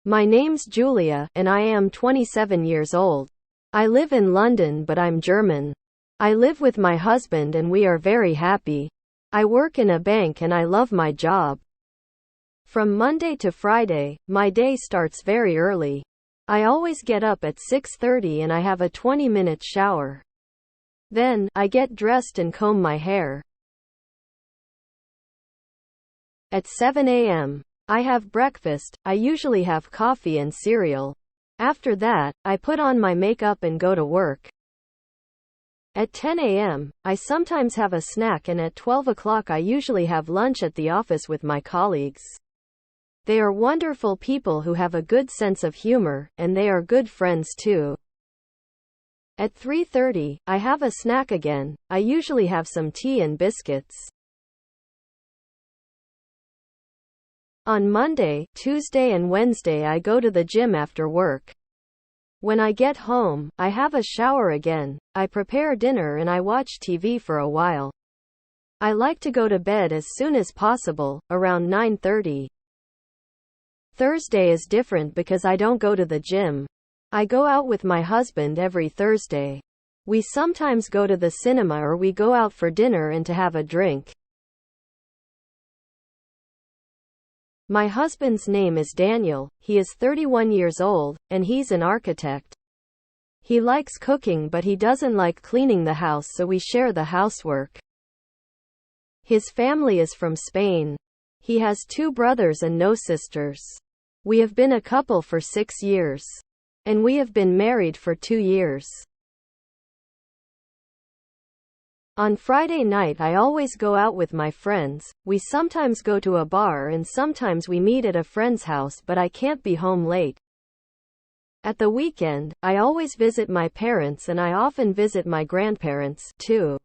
My name's Julia, and I am 27 years old. I live in London, but I'm German. I live with my husband and we are very happy. I work in a bank and I love my job. From Monday to Friday, my day starts very early. I always get up at 6:30 and I have a 20-minute shower. Then, I get dressed and comb my hair. At 7 a.m., I have breakfast. I usually have coffee and cereal. After that, I put on my makeup and go to work. At 10 a.m., I sometimes have a snack, and at 12 o'clock I usually have lunch at the office with my colleagues. They are wonderful people who have a good sense of humor, and they are good friends too. At 3:30, I have a snack again. I usually have some tea and biscuits. On Monday, Tuesday and Wednesday I go to the gym after work. When I get home, I have a shower again, I prepare dinner and I watch TV for a while. I like to go to bed as soon as possible, around 9:30. Thursday is different because I don't go to the gym. I go out with my husband every Thursday. We sometimes go to the cinema or we go out for dinner and to have a drink. My husband's name is Daniel. He is 31 years old, and he's an architect. He likes cooking but he doesn't like cleaning the house, so we share the housework. His family is from Spain. He has 2 brothers and no sisters. We have been a couple for 6 years. And we have been married for 2 years. On Friday night I always go out with my friends. We sometimes go to a bar and sometimes we meet at a friend's house, but I can't be home late. At the weekend, I always visit my parents and I often visit my grandparents, too.